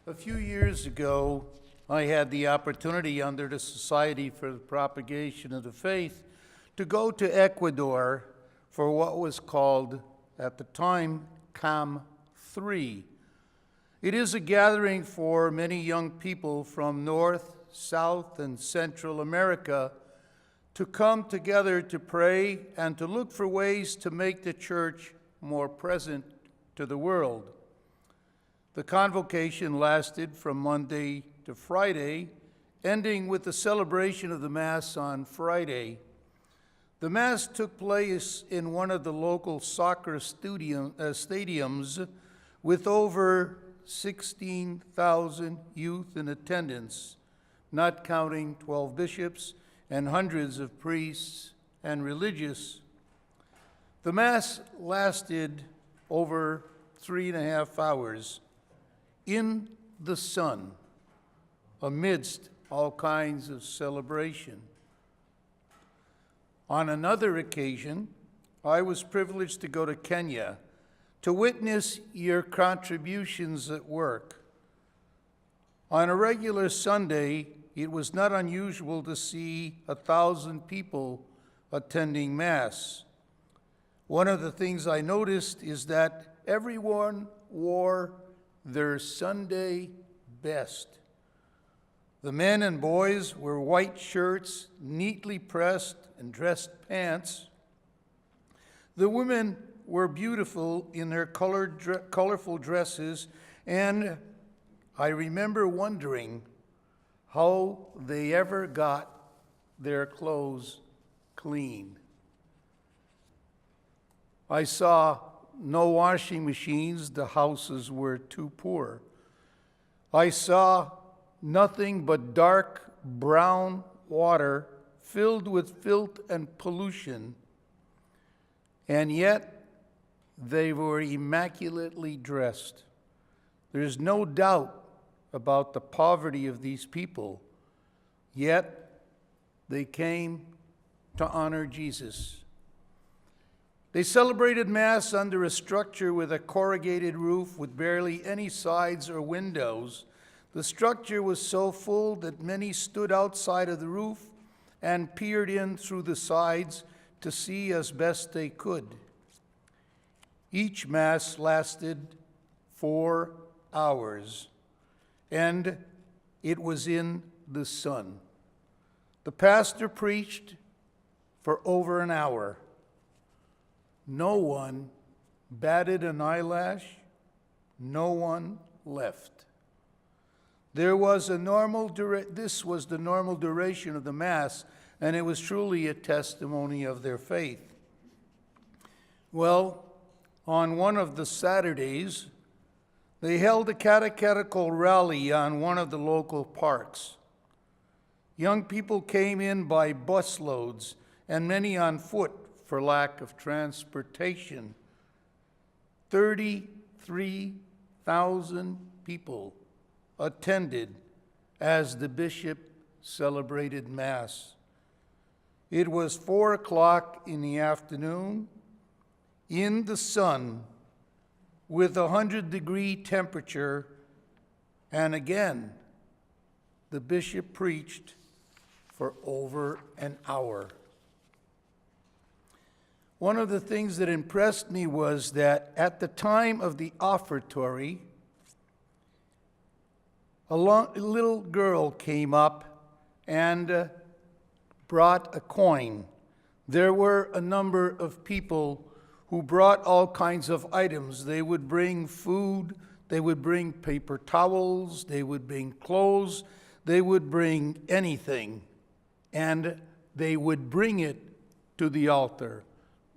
A few years ago, I had the opportunity under the Society for the Propagation of the Faith to go to Ecuador for what was called, at the time, CAM 3. It is a gathering for many young people from North, South, and Central America to come together to pray and to look for ways to make the church more present to the world. The convocation lasted from Monday to Friday, ending with the celebration of the Mass on Friday. The Mass took place in one of the local soccer stadiums with over 16,000 youth in attendance, not counting 12 bishops and hundreds of priests and religious. The Mass lasted over 3.5 hours in the sun, amidst all kinds of celebration. On another occasion, I was privileged to go to Kenya to witness your contributions at work. On a regular Sunday, it was not unusual to see 1,000 people attending Mass. One of the things I noticed is that everyone wore their Sunday best. The men and boys wore white shirts, neatly pressed and dressed pants. The women were beautiful in their colorful dresses, and I remember wondering how they ever got their clothes clean. I saw no washing machines, the houses were too poor. I saw nothing but dark brown water filled with filth and pollution, and yet they were immaculately dressed. There's no doubt about the poverty of these people, yet they came to honor Jesus. They celebrated Mass under a structure with a corrugated roof with barely any sides or windows. The structure was so full that many stood outside of the roof and peered in through the sides to see as best they could. Each Mass lasted 4 hours, and it was in the sun. The pastor preached for over an hour. No one batted an eyelash. No one left. This was the normal duration of the Mass, and it was truly a testimony of their faith. Well, on one of the Saturdays, they held a catechetical rally on one of the local parks. Young people came in by busloads, and many on foot for lack of transportation. 33,000 people attended as the bishop celebrated Mass. It was 4 o'clock in the afternoon, in the sun, with 100-degree temperature, and again, the bishop preached for over an hour. One of the things that impressed me was that at the time of the offertory, a little girl came up and brought a coin. There were a number of people who brought all kinds of items. They would bring food, they would bring paper towels, they would bring clothes, they would bring anything, and they would bring it to the altar,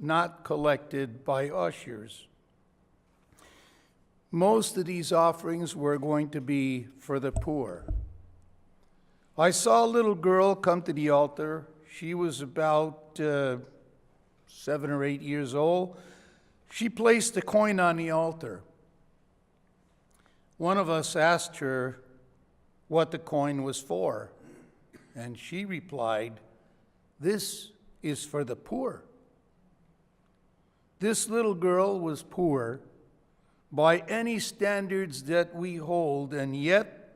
not collected by ushers. Most of these offerings were going to be for the poor. I saw a little girl come to the altar. She was about 7 or 8 years old. She placed a coin on the altar. One of us asked her what the coin was for, and she replied, "This is for the poor." This little girl was poor, by any standards that we hold, and yet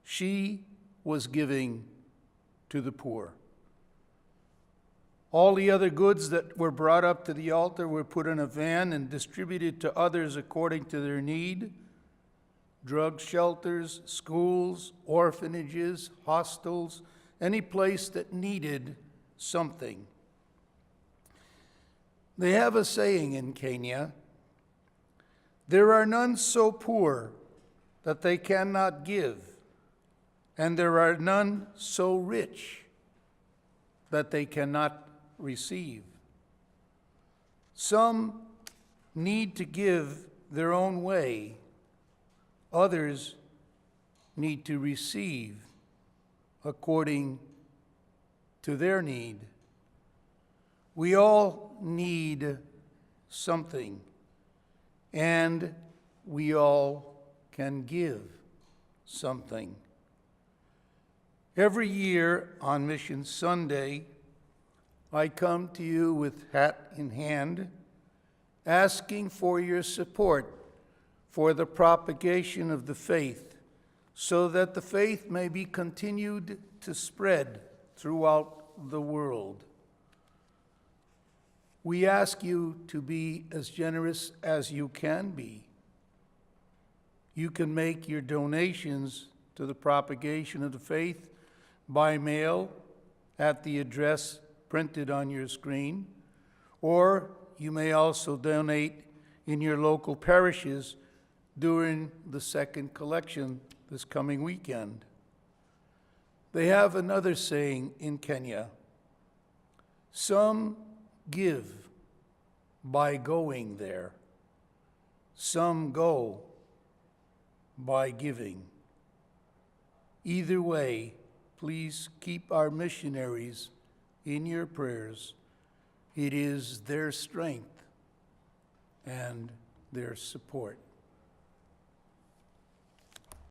she was giving to the poor. All the other goods that were brought up to the altar were put in a van and distributed to others according to their need: drug shelters, schools, orphanages, hostels, any place that needed something. They have a saying in Kenya: there are none so poor that they cannot give, and there are none so rich that they cannot receive. Some need to give their own way. Others need to receive according to their need. We all need something, and we all can give something. Every year on Mission Sunday, I come to you with hat in hand, asking for your support for the propagation of the faith, so that the faith may be continued to spread throughout the world. We ask you to be as generous as you can be. You can make your donations to the propagation of the faith by mail at the address printed on your screen, or you may also donate in your local parishes during the second collection this coming weekend. They have another saying in Kenya: some give by going there, some go by giving. Either way, please keep our missionaries in your prayers. It is their strength and their support.